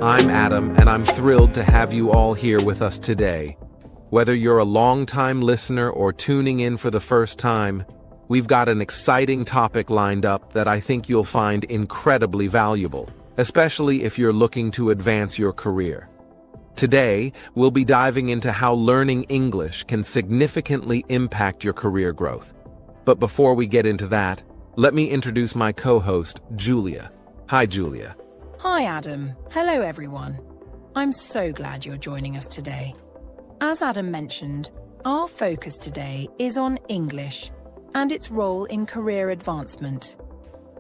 I'm Adam, and I'm thrilled to have you all here with us today. Whether you're a long-time listener or tuning in for the first time, we've got an exciting topic lined up that I think you'll find incredibly valuable, especially if you're looking to advance your career. Today, we'll be diving into how learning English can significantly impact your career growth. But before we get into that, let me introduce my co-host, Julia. Hi, Julia. Hi, Adam. Hello, everyone. I'm so glad you're joining us today. As Adam mentioned, our focus today is on English and its role in career advancement.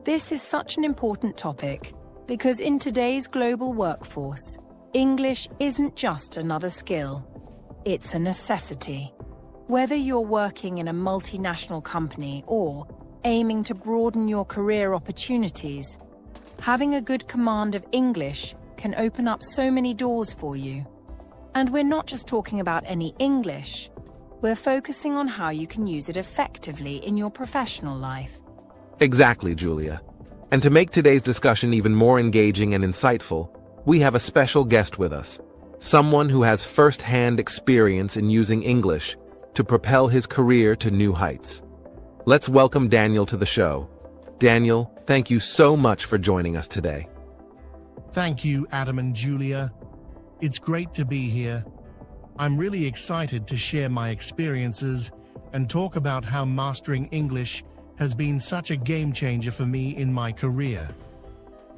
This is such an important topic because in today's global workforce, English isn't just another skill. It's a necessity. Whether you're working in a multinational company or aiming to broaden your career opportunities, having a good command of English can open up so many doors for you. And we're not just talking about any English. We're focusing on how you can use it effectively in your professional life. Exactly, Julia. And to make today's discussion even more engaging and insightful, we have a special guest with us, someone who has first-hand experience in using English to propel his career to new heights. Let's welcome Daniel to the show. Daniel, thank you so much for joining us today. Thank you, Adam and Julia. It's great to be here. I'm really excited to share my experiences and talk about how mastering English has been such a game changer for me in my career.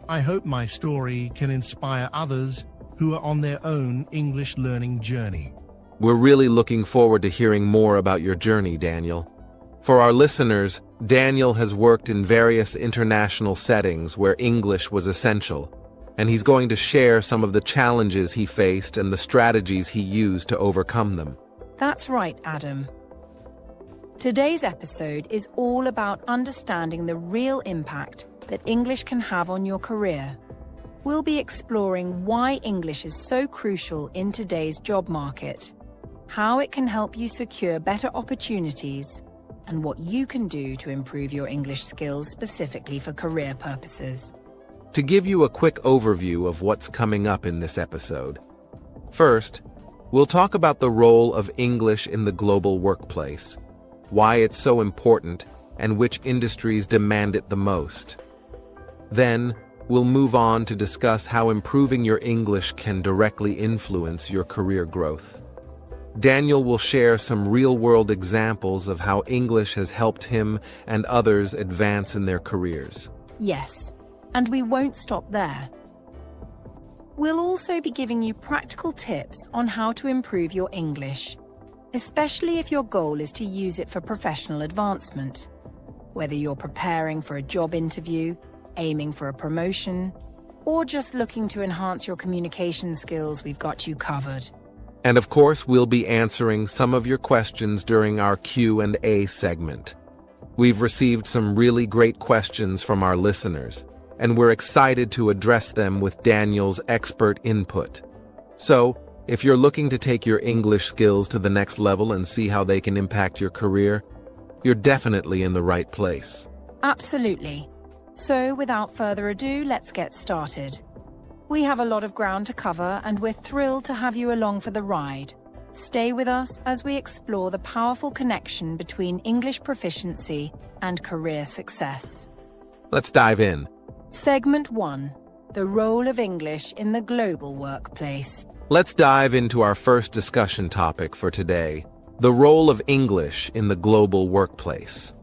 I hope my story can inspire others who are on their own English learning journey. We're really looking forward to hearing more about your journey, Daniel. For our listeners, Daniel has worked in various international settings where English was essential, and he's going to share some of the challenges he faced and the strategies he used to overcome them. That's right, Adam. Today's episode is all about understanding the real impact that English can have on your career. We'll be exploring why English is so crucial in today's job market, how it can help you secure better opportunities, and what you can do to improve your English skills specifically for career purposes. To give you a quick overview of what's coming up in this episode, first, we'll talk about the role of English in the global workplace, why it's so important, and which industries demand it the most. Then, we'll move on to discuss how improving your English can directly influence your career growth. Daniel will share some real-world examples of how English has helped him and others advance in their careers. Yes, and we won't stop there. We'll also be giving you practical tips on how to improve your English, especially if your goal is to use it for professional advancement. Whether you're preparing for a job interview, aiming for a promotion, or just looking to enhance your communication skills, we've got you covered. And of course, we'll be answering some of your questions during our Q&A segment. We've received some really great questions from our listeners, and we're excited to address them with Daniel's expert input. So, if you're looking to take your English skills to the next level and see how they can impact your career, you're definitely in the right place. Absolutely. So, without further ado, let's get started. We have a lot of ground to cover, and we're thrilled to have you along for the ride. Stay with us as we explore the powerful connection between English proficiency and career success. Let's dive in. Segment 1. The role of English in the global workplace. Let's dive into our first discussion topic for today, the role of English in the global workplace.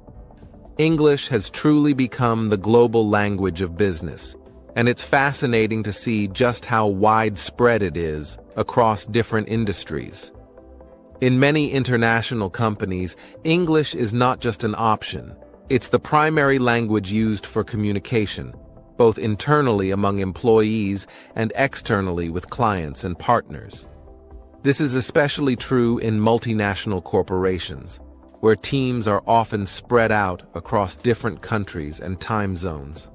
English has truly become the global language of business, and it's fascinating to see just how widespread it is across different industries. In many international companies, English is not just an option, it's the primary language used for communication, both internally among employees and externally with clients and partners. This is especially true in multinational corporations, where teams are often spread out across different countries and time zones.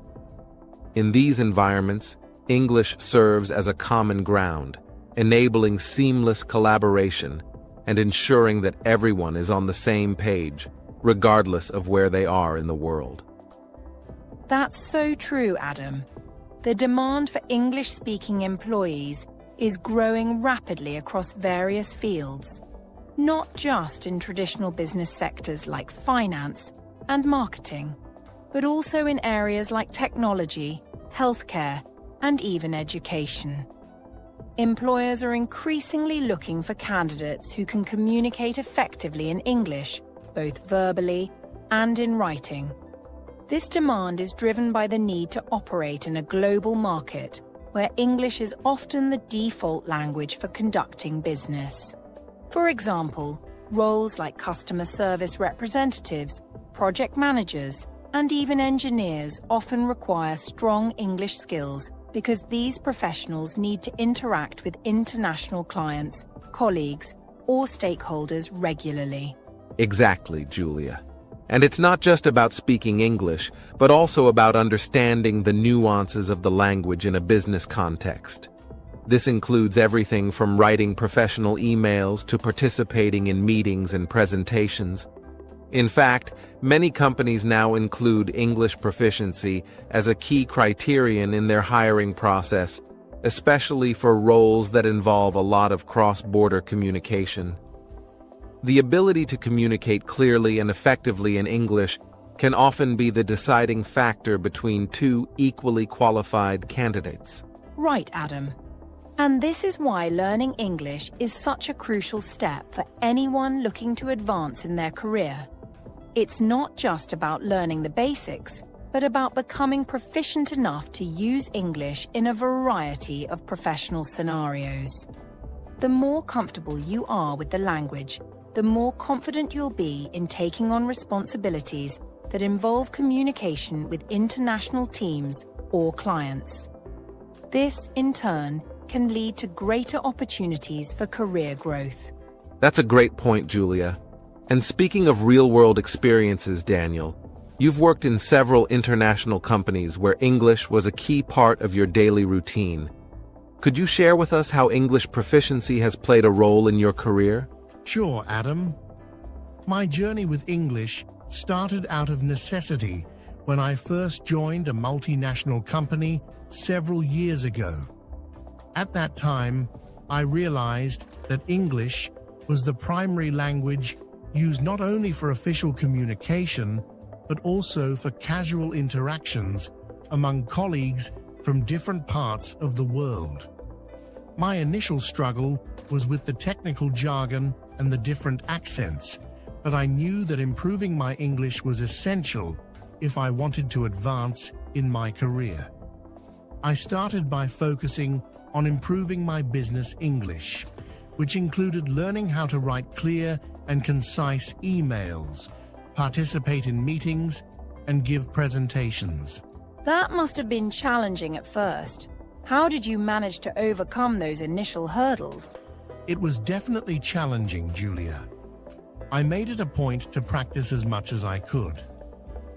In these environments, English serves as a common ground, enabling seamless collaboration and ensuring that everyone is on the same page, regardless of where they are in the world. That's so true, Adam. the demand for English-speaking employees is growing rapidly across various fields, not just in traditional business sectors like finance and marketing, but also in areas like technology, healthcare, and even education. Employers are increasingly looking for candidates who can communicate effectively in English, both verbally and in writing. This demand is driven by the need to operate in a global market where English is often the default language for conducting business. For example, roles like customer service representatives, project managers, and even engineers often require strong English skills because these professionals need to interact with international clients, colleagues, or stakeholders regularly. Exactly, Julia. And it's not just about speaking English, but also about understanding the nuances of the language in a business context. This includes everything from writing professional emails to participating in meetings and presentations. In fact, many companies now include English proficiency as a key criterion in their hiring process, especially for roles that involve a lot of cross-border communication. The ability to communicate clearly and effectively in English can often be the deciding factor between two equally qualified candidates. Right, Adam. And this is why learning English is such a crucial step for anyone looking to advance in their career. It's not just about learning the basics, but about becoming proficient enough to use English in a variety of professional scenarios. The more comfortable you are with the language, the more confident you'll be in taking on responsibilities that involve communication with international teams or clients. This, in turn, can lead to greater opportunities for career growth. That's a great point, Julia. And speaking of real-world experiences, Daniel, you've worked in several international companies where English was a key part of your daily routine. Could you share with us how English proficiency has played a role in your career? Sure, Adam. My journey with English started out of necessity when I first joined a multinational company several years ago. At that time, I realized that English was the primary language used not only for official communication, but also for casual interactions among colleagues from different parts of the world. My initial struggle was with the technical jargon and the different accents, but I knew that improving my English was essential if I wanted to advance in my career. I started by focusing on improving my business English, which included learning how to write clear and concise emails, participate in meetings, and give presentations. That must have been challenging at first. How did you manage to overcome those initial hurdles? It was definitely challenging, Julia. I made it a point to practice as much as I could.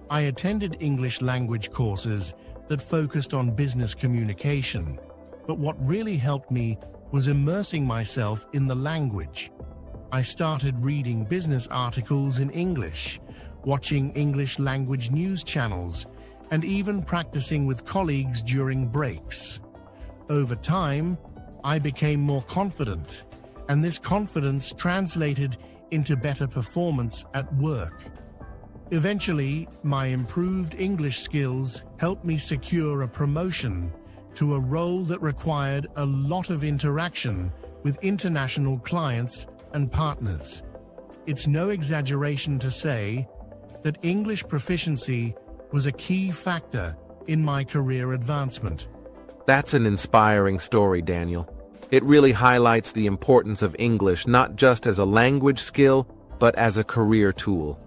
I attended English language courses that focused on business communication, but what really helped me was immersing myself in the language. I started reading business articles in English, watching English language news channels, and even practicing with colleagues during breaks. Over time, I became more confident, and this confidence translated into better performance at work. Eventually, my improved English skills helped me secure a promotion to a role that required a lot of interaction with international clients and partners. It's no exaggeration to say that English proficiency was a key factor in my career advancement. That's an inspiring story, Daniel. It really highlights the importance of English not just as a language skill, but as a career tool.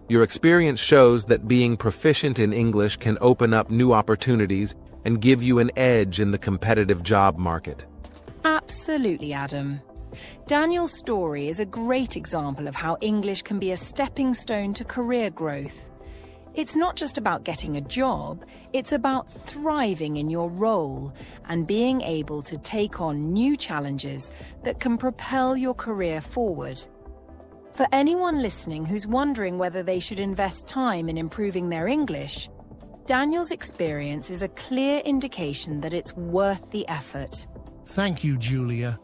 Your experience shows that being proficient in English can open up new opportunities and give you an edge in the competitive job market. Absolutely, Adam. Daniel's story is a great example of how English can be a stepping stone to career growth. It's not just about getting a job, it's about thriving in your role and being able to take on new challenges that can propel your career forward. For anyone listening who's wondering whether they should invest time in improving their English, Daniel's experience is a clear indication that it's worth the effort. Thank you, Julia.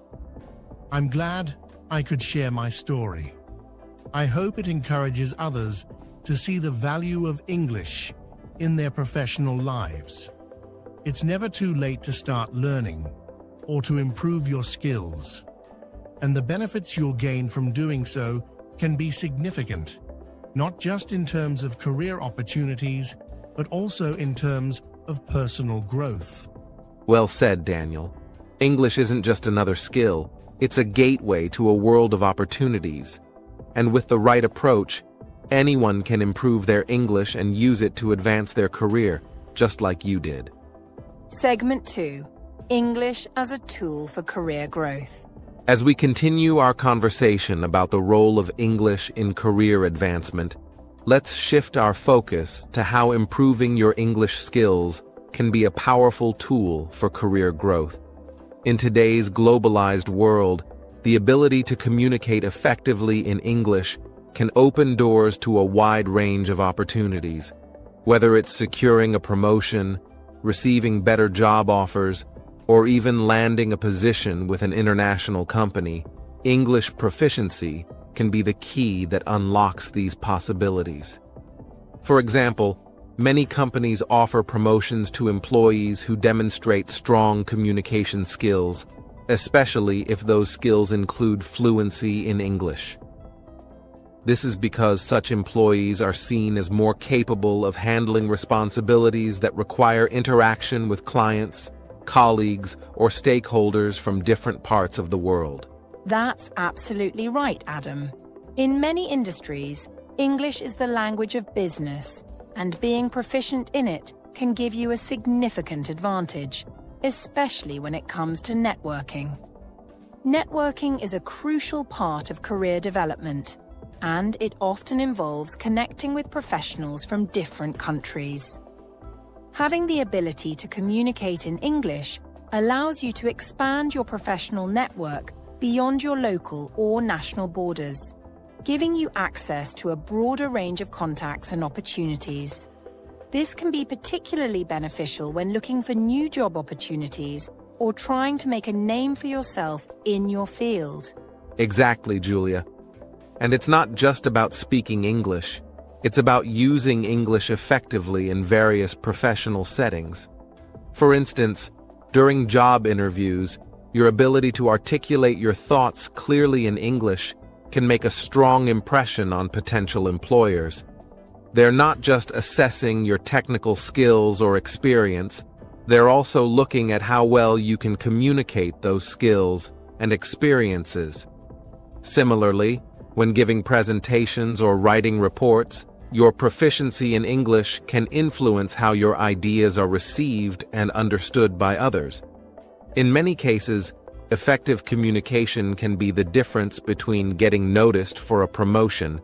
I'm glad I could share my story. I hope it encourages others to see the value of English in their professional lives. It's never too late to start learning or to improve your skills, and the benefits you'll gain from doing so can be significant, not just in terms of career opportunities, but also in terms of personal growth. Well said, Daniel. English isn't just another skill, it's a gateway to a world of opportunities. And with the right approach, anyone can improve their English and use it to advance their career, just like you did. Segment 2. English as a tool for career growth. As we continue our conversation about the role of English in career advancement, let's shift our focus to how improving your English skills can be a powerful tool for career growth. In today's globalized world, the ability to communicate effectively in English can open doors to a wide range of opportunities. Whether it's securing a promotion, receiving better job offers, or even landing a position with an international company, English proficiency can be the key that unlocks these possibilities. For example, many companies offer promotions to employees who demonstrate strong communication skills, especially if those skills include fluency in English. This is because such employees are seen as more capable of handling responsibilities that require interaction with clients, colleagues, or stakeholders from different parts of the world. That's absolutely right, Adam. In many industries, English is the language of business, and being proficient in it can give you a significant advantage, especially when it comes to networking. Networking is a crucial part of career development, and it often involves connecting with professionals from different countries. Having the ability to communicate in English allows you to expand your professional network beyond your local or national borders, giving you access to a broader range of contacts and opportunities. This can be particularly beneficial when looking for new job opportunities or trying to make a name for yourself in your field. Exactly, Julia. And it's not just about speaking English. It's about using English effectively in various professional settings. For instance, during job interviews, your ability to articulate your thoughts clearly in English can make a strong impression on potential employers. They're not just assessing your technical skills or experience, they're also looking at how well you can communicate those skills and experiences. Similarly, when giving presentations or writing reports, your proficiency in English can influence how your ideas are received and understood by others. In many cases, effective communication can be the difference between getting noticed for a promotion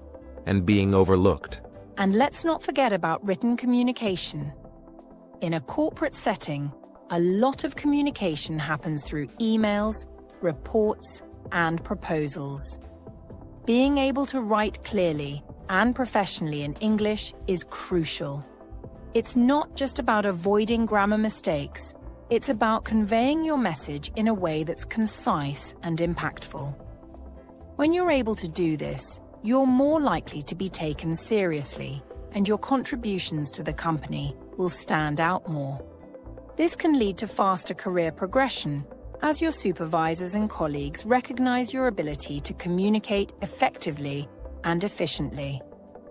and being overlooked. And let's not forget about written communication. In a corporate setting, a lot of communication happens through emails, reports, and proposals. Being able to write clearly and professionally in English is crucial. It's not just about avoiding grammar mistakes, it's about conveying your message in a way that's concise and impactful. When you're able to do this, you're more likely to be taken seriously, and your contributions to the company will stand out more. This can lead to faster career progression, as your supervisors and colleagues recognize your ability to communicate effectively and efficiently.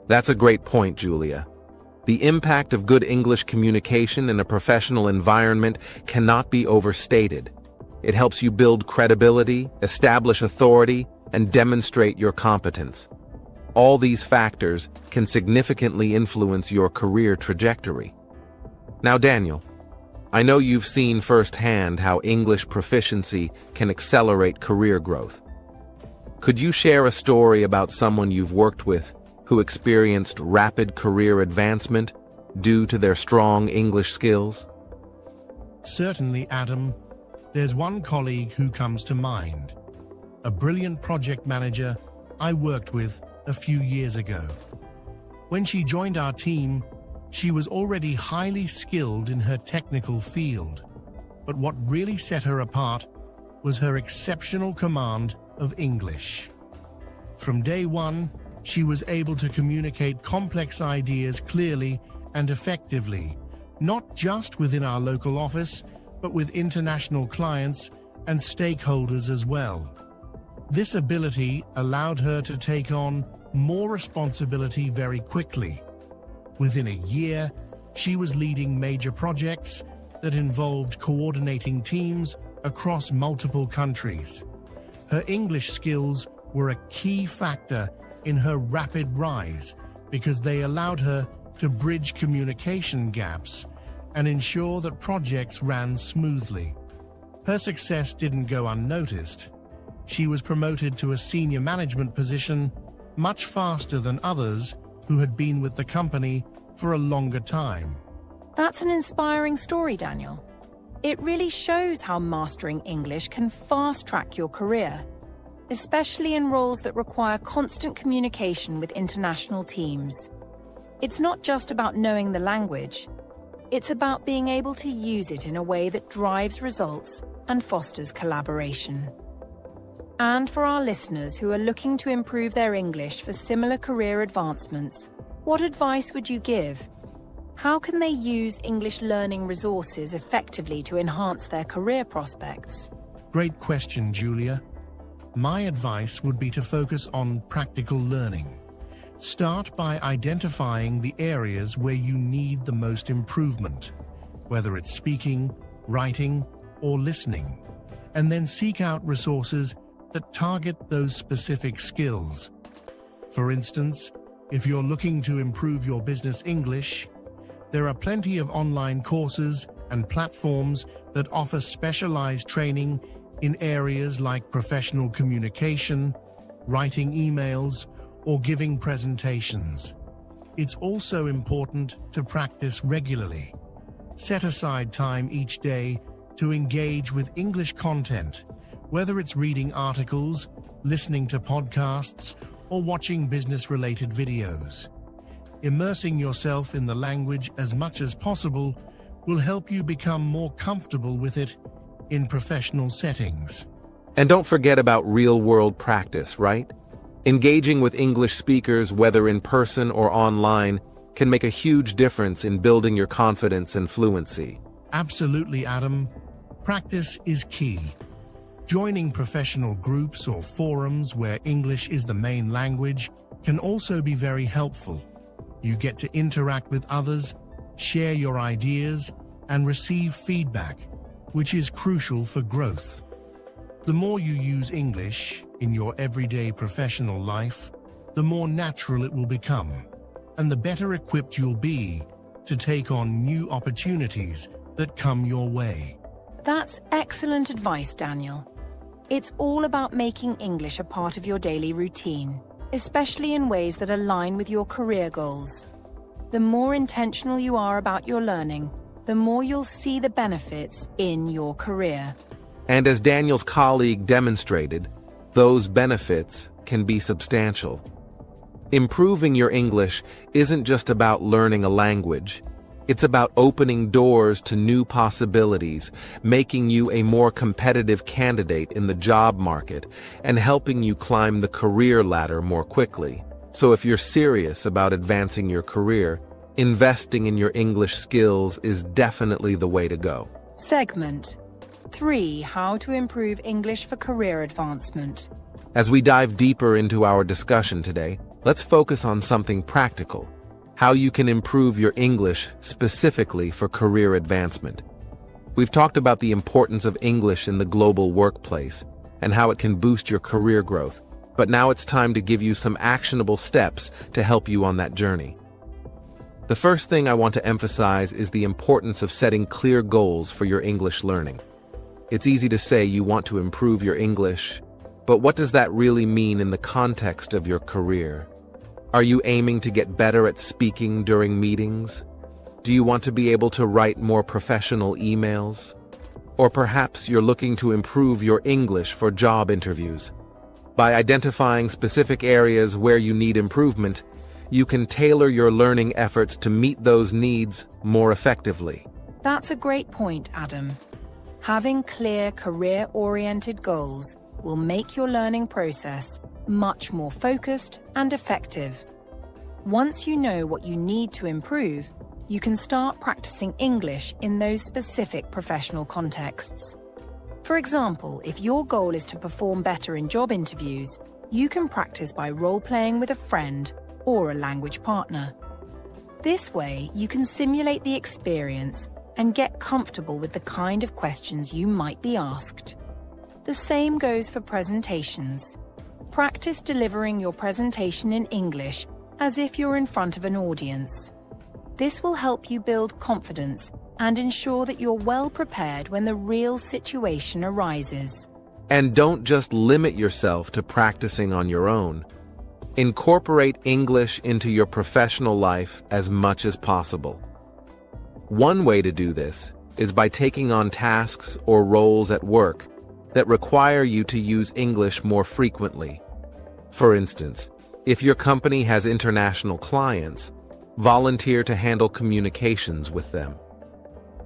That's a great point, Julia. The impact of good English communication in a professional environment cannot be overstated. It helps you build credibility, establish authority, and demonstrate your competence. All these factors can significantly influence your career trajectory. Now, Daniel, I know you've seen firsthand how English proficiency can accelerate career growth. Could you share a story about someone you've worked with who experienced rapid career advancement due to their strong English skills? Certainly, Adam. There's one colleague who comes to mind. A brilliant project manager I worked with a few years ago. When she joined our team, She was already highly skilled in her technical field, but what really set her apart was her exceptional command of English. From day one, she was able to communicate complex ideas clearly and effectively, not just within our local office, but with international clients and stakeholders as well. This ability allowed her to take on more responsibility very quickly. Within a year, she was leading major projects that involved coordinating teams across multiple countries. Her English skills were a key factor in her rapid rise because they allowed her to bridge communication gaps and ensure that projects ran smoothly. Her success didn't go unnoticed. She was promoted to a senior management position much faster than others who had been with the company for a longer time. That's an inspiring story, Daniel. It really shows how mastering English can fast-track your career, especially in roles that require constant communication with international teams. It's not just about knowing the language. It's about being able to use it in a way that drives results and fosters collaboration. And for our listeners who are looking to improve their English for similar career advancements, what advice would you give? How can they use English learning resources effectively to enhance their career prospects? Great question, Julia. My advice would be to focus on practical learning. Start by identifying the areas where you need the most improvement, whether it's speaking, writing, or listening, and then seek out resources that target those specific skills. For instance, if you're looking to improve your business English, there are plenty of online courses and platforms that offer specialized training in areas like professional communication, writing emails, or giving presentations. It's also important to practice regularly. Set aside time each day to engage with English content, whether it's reading articles, listening to podcasts, or watching business-related videos. Immersing yourself in the language as much as possible will help you become more comfortable with it in professional settings. And don't forget about real-world practice, right? Engaging with English speakers, whether in person or online, can make a huge difference in building your confidence and fluency. Absolutely, Adam. Practice is key. Joining professional groups or forums where English is the main language can also be very helpful. You get to interact with others, share your ideas, and receive feedback, which is crucial for growth. The more you use English in your everyday professional life, the more natural it will become, and the better equipped you'll be to take on new opportunities that come your way. That's excellent advice, Daniel. It's all about making English a part of your daily routine, especially in ways that align with your career goals. The more intentional you are about your learning, the more you'll see the benefits in your career. And as Daniel's colleague demonstrated, those benefits can be substantial. Improving your English isn't just about learning a language. It's about opening doors to new possibilities, making you a more competitive candidate in the job market, and helping you climb the career ladder more quickly. So if you're serious about advancing your career, investing in your English skills is definitely the way to go. Segment 3: How to improve English for career advancement. As we dive deeper into our discussion today, let's focus on something practical: how you can improve your English specifically for career advancement. We've talked about the importance of English in the global workplace and how it can boost your career growth, but now it's time to give you some actionable steps to help you on that journey. The first thing I want to emphasize is the importance of setting clear goals for your English learning. It's easy to say you want to improve your English, but what does that really mean in the context of your career? Are you aiming to get better at speaking during meetings? Do you want to be able to write more professional emails? Or perhaps you're looking to improve your English for job interviews. By identifying specific areas where you need improvement, you can tailor your learning efforts to meet those needs more effectively. That's a great point, Adam. Having clear career-oriented goals will make your learning process much more focused and effective. Once you know what you need to improve, you can start practicing English in those specific professional contexts. For example, if your goal is to perform better in job interviews, you can practice by role-playing with a friend or a language partner. This way, you can simulate the experience and get comfortable with the kind of questions you might be asked. The same goes for presentations. Practice delivering your presentation in English as if you're in front of an audience. This will help you build confidence and ensure that you're well prepared when the real situation arises. And don't just limit yourself to practicing on your own. Incorporate English into your professional life as much as possible. One way to do this is by taking on tasks or roles at work that require you to use English more frequently. For instance, if your company has international clients, volunteer to handle communications with them.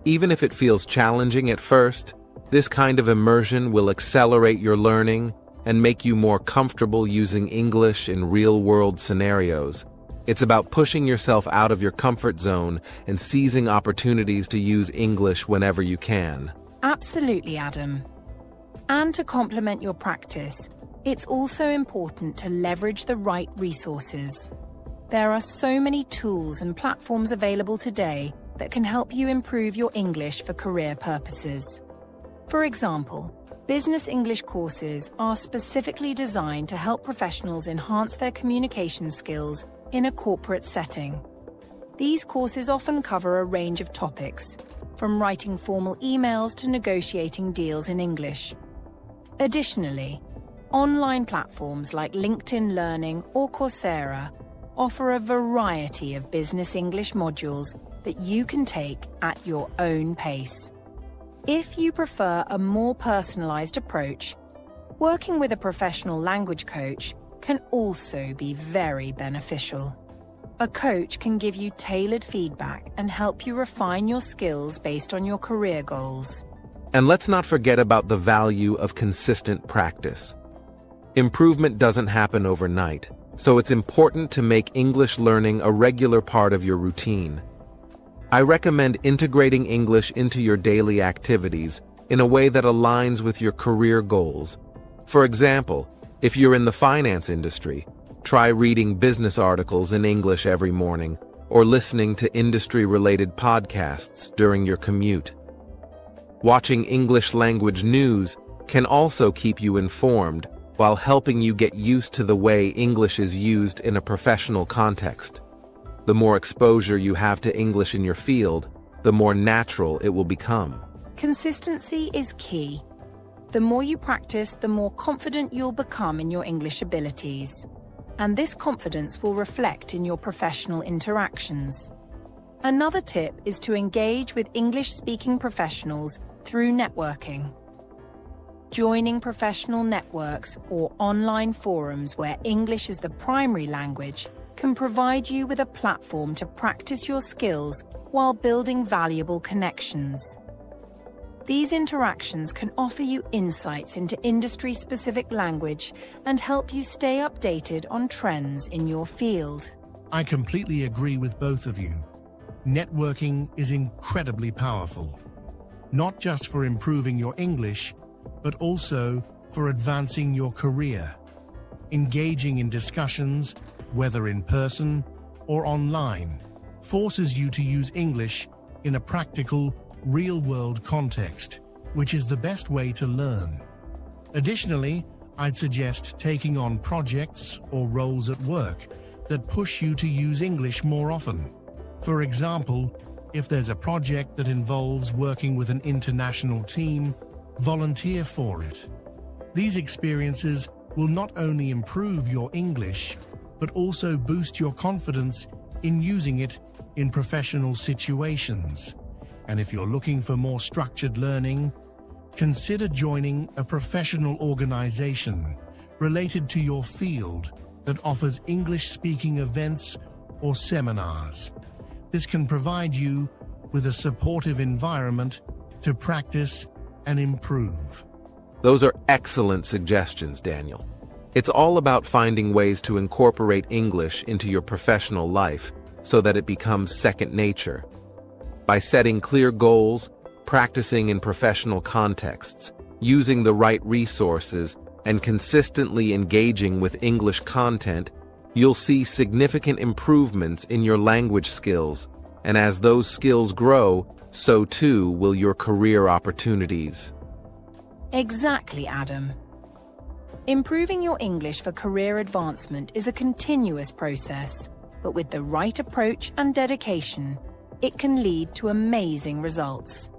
Even if it feels challenging at first, this kind of immersion will accelerate your learning and make you more comfortable using English in real-world scenarios. It's about pushing yourself out of your comfort zone and seizing opportunities to use English whenever you can. Absolutely, Adam. And to complement your practice, it's also important to leverage the right resources. There are so many tools and platforms available today that can help you improve your English for career purposes. For example, business English courses are specifically designed to help professionals enhance their communication skills in a corporate setting. These courses often cover a range of topics, from writing formal emails to negotiating deals in English. Additionally, online platforms like LinkedIn Learning or Coursera offer a variety of business English modules that you can take at your own pace. If you prefer a more personalized approach, working with a professional language coach can also be very beneficial. A coach can give you tailored feedback and help you refine your skills based on your career goals. And let's not forget about the value of consistent practice. Improvement doesn't happen overnight, so it's important to make English learning a regular part of your routine. I recommend integrating English into your daily activities in a way that aligns with your career goals. For example, if you're in the finance industry, try reading business articles in English every morning or listening to industry-related podcasts during your commute. Watching English language news can also keep you informed while helping you get used to the way English is used in a professional context. The more exposure you have to English in your field, the more natural it will become. Consistency is key. The more you practice, the more confident you'll become in your English abilities. And this confidence will reflect in your professional interactions. Another tip is to engage with English-speaking professionals through networking. Joining professional networks or online forums where English is the primary language can provide you with a platform to practice your skills while building valuable connections. These interactions can offer you insights into industry-specific language and help you stay updated on trends in your field. I completely agree with both of you. Networking is incredibly powerful, not just for improving your English, but also for advancing your career. Engaging in discussions, whether in person or online, forces you to use English in a practical, real-world context, which is the best way to learn. Additionally, I'd suggest taking on projects or roles at work that push you to use English more often. For example, if there's a project that involves working with an international team, volunteer for it. These experiences will not only improve your English, but also boost your confidence in using it in professional situations. And if you're looking for more structured learning, consider joining a professional organization related to your field that offers English-speaking events or seminars. This can provide you with a supportive environment to practice and improve. Those are excellent suggestions, Daniel. It's all about finding ways to incorporate English into your professional life so that it becomes second nature. By setting clear goals, practicing in professional contexts, using the right resources, and consistently engaging with English content, you'll see significant improvements in your language skills, and as those skills grow, so too will your career opportunities. Exactly, Adam. Improving your English for career advancement is a continuous process, but with the right approach and dedication, it can lead to amazing results.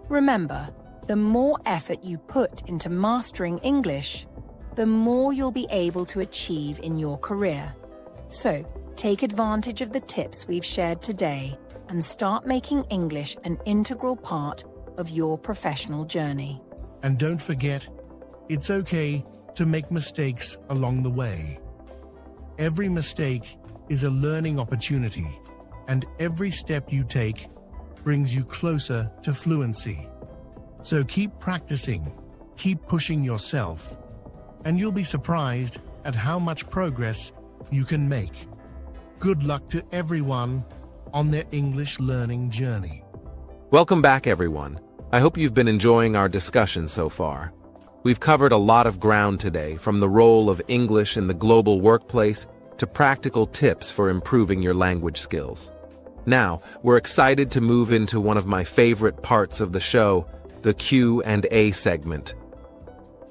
Remember, the more effort you put into mastering English, the more you'll be able to achieve in your career. So, take advantage of the tips we've shared today and start making English an integral part of your professional journey. And don't forget, it's okay to make mistakes along the way. Every mistake is a learning opportunity, and every step you take brings you closer to fluency. So keep practicing, keep pushing yourself, and you'll be surprised at how much progress you can make. Good luck to everyone on their English learning journey. Welcome back, everyone. I hope you've been enjoying our discussion so far. We've covered a lot of ground today, from the role of English in the global workplace to practical tips for improving your language skills. Now, we're excited to move into one of my favorite parts of the show, the Q&A segment.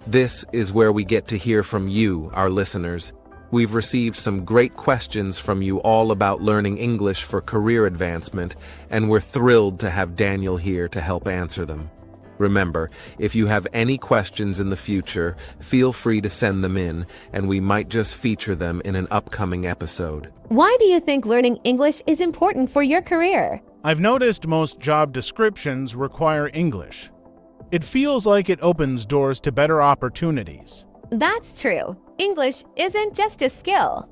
This is where we get to hear from you, our listeners. We've received some great questions from you all about learning English for career advancement, and we're thrilled to have Daniel here to help answer them. Remember, if you have any questions in the future, feel free to send them in, and we might just feature them in an upcoming episode. Why do you think learning English is important for your career? I've noticed most job descriptions require English. It feels like it opens doors to better opportunities. That's true. English isn't just a skill.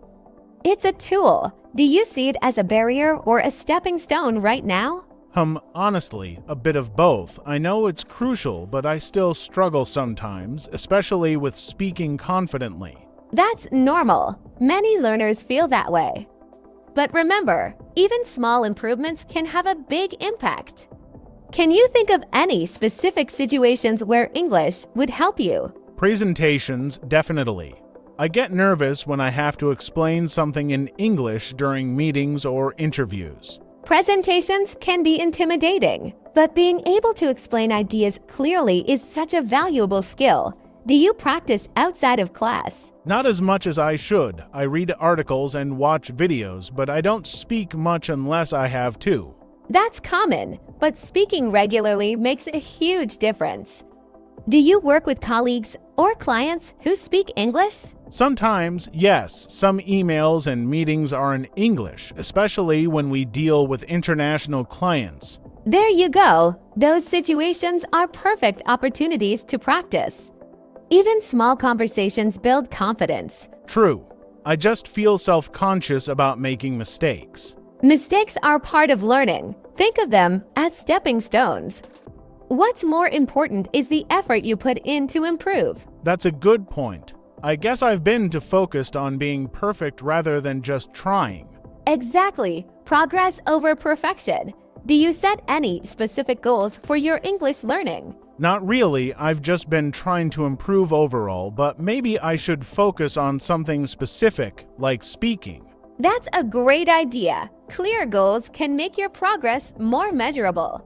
It's a tool. Do you see it as a barrier or a stepping stone right now? Honestly, a bit of both. I know it's crucial, but I still struggle sometimes, especially with speaking confidently. That's normal. Many learners feel that way. But remember, even small improvements can have a big impact. Can you think of any specific situations where English would help you? Presentations, definitely. I get nervous when I have to explain something in English during meetings or interviews. Presentations can be intimidating, but being able to explain ideas clearly is such a valuable skill. Do you practice outside of class? Not as much as I should. I read articles and watch videos, but I don't speak much unless I have to. That's common, but speaking regularly makes a huge difference. Do you work with colleagues or clients who speak English? Sometimes, yes. Some emails and meetings are in English, especially when we deal with international clients. There you go. Those situations are perfect opportunities to practice. Even small conversations build confidence. True. I just feel self-conscious about making mistakes. Mistakes are part of learning. Think of them as stepping stones. What's more important is the effort you put in to improve. That's a good point. I guess I've been too focused on being perfect rather than just trying. Exactly. Progress over perfection. Do you set any specific goals for your English learning? Not really. I've just been trying to improve overall, but maybe I should focus on something specific, like speaking. That's a great idea. Clear goals can make your progress more measurable.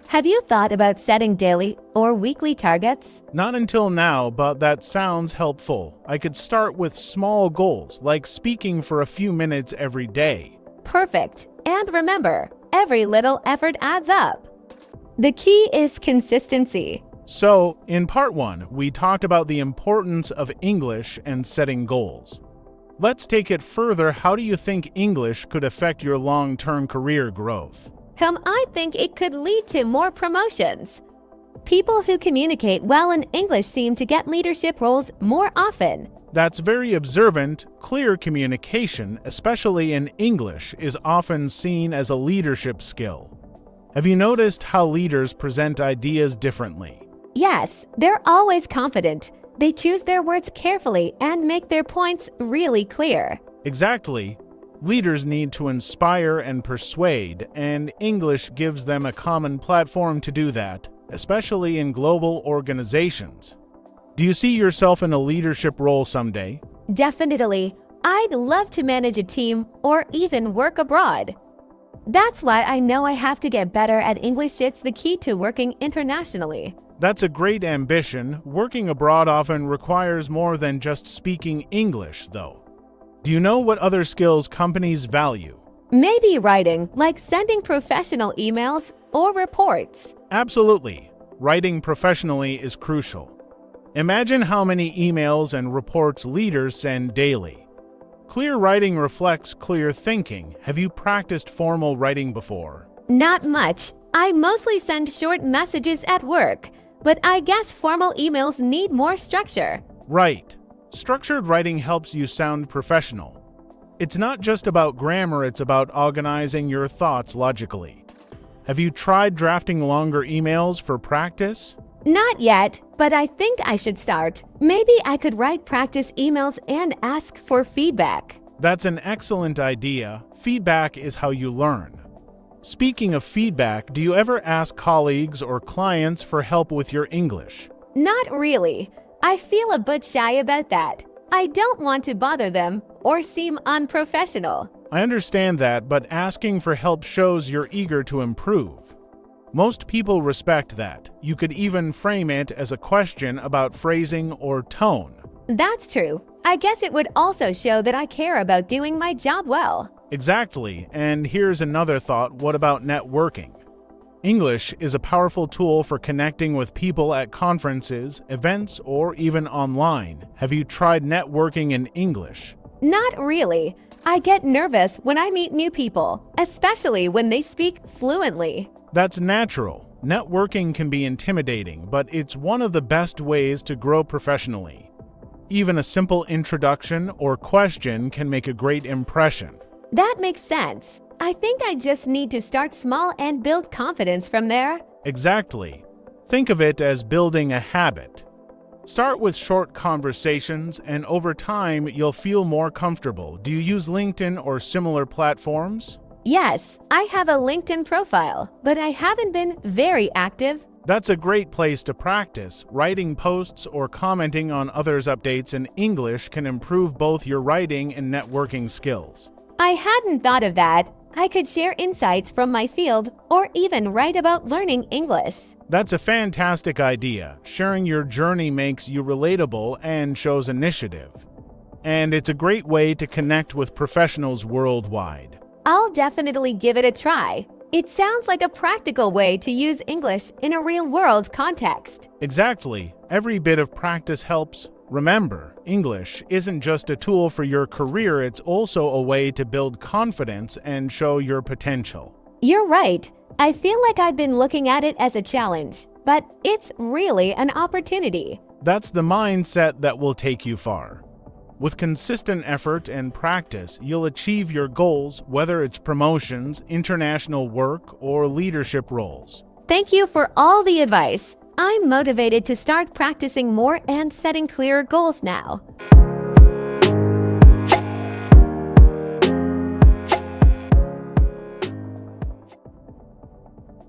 Have you thought about setting daily or weekly targets? Not until now, but that sounds helpful. I could start with small goals, like speaking for a few minutes every day. Perfect. And remember, every little effort adds up. The key is consistency. So, in part 1, we talked about the importance of English and setting goals. Let's take it further. How do you think English could affect your long-term career growth? I think it could lead to more promotions. People who communicate well in English seem to get leadership roles more often. That's very observant. Clear communication, especially in English, is often seen as a leadership skill. Have you noticed how leaders present ideas differently? Yes, they're always confident. They choose their words carefully and make their points really clear. Exactly. Leaders need to inspire and persuade, and English gives them a common platform to do that, especially in global organizations. Do you see yourself in a leadership role someday? Definitely. I'd love to manage a team or even work abroad. That's why I know I have to get better at English. It's the key to working internationally. That's a great ambition. Working abroad often requires more than just speaking English, though. Do you know what other skills companies value? Maybe writing, like sending professional emails or reports. Absolutely. Writing professionally is crucial. Imagine how many emails and reports leaders send daily. Clear writing reflects clear thinking. Have you practiced formal writing before? Not much. I mostly send short messages at work, but I guess formal emails need more structure. Right. Structured writing helps you sound professional. It's not just about grammar, it's about organizing your thoughts logically. Have you tried drafting longer emails for practice? Not yet, but I think I should start. Maybe I could write practice emails and ask for feedback. That's an excellent idea. Feedback is how you learn. Speaking of feedback, do you ever ask colleagues or clients for help with your English? Not really. I feel a bit shy about that. I don't want to bother them or seem unprofessional. I understand that, but asking for help shows you're eager to improve. Most people respect that. You could even frame it as a question about phrasing or tone. That's true. I guess it would also show that I care about doing my job well. Exactly. And here's another thought. What about networking? English is a powerful tool for connecting with people at conferences, events, or even online. Have you tried networking in English? Not really. I get nervous when I meet new people, especially when they speak fluently. That's natural. Networking can be intimidating, but it's one of the best ways to grow professionally. Even a simple introduction or question can make a great impression. That makes sense. I think I just need to start small and build confidence from there. Exactly. Think of it as building a habit. Start with short conversations, and over time, you'll feel more comfortable. Do you use LinkedIn or similar platforms? Yes, I have a LinkedIn profile, but I haven't been very active. That's a great place to practice. Writing posts or commenting on others' updates in English can improve both your writing and networking skills. I hadn't thought of that. I could share insights from my field or even write about learning English. That's a fantastic idea. Sharing your journey makes you relatable and shows initiative. And it's a great way to connect with professionals worldwide. I'll definitely give it a try. It sounds like a practical way to use English in a real-world context. Exactly. Every bit of practice helps. Remember, English isn't just a tool for your career, it's also a way to build confidence and show your potential. You're right. I feel like I've been looking at it as a challenge, but it's really an opportunity. That's the mindset that will take you far. With consistent effort and practice, you'll achieve your goals, whether it's promotions, international work, or leadership roles. Thank you for all the advice. I'm motivated to start practicing more and setting clearer goals now.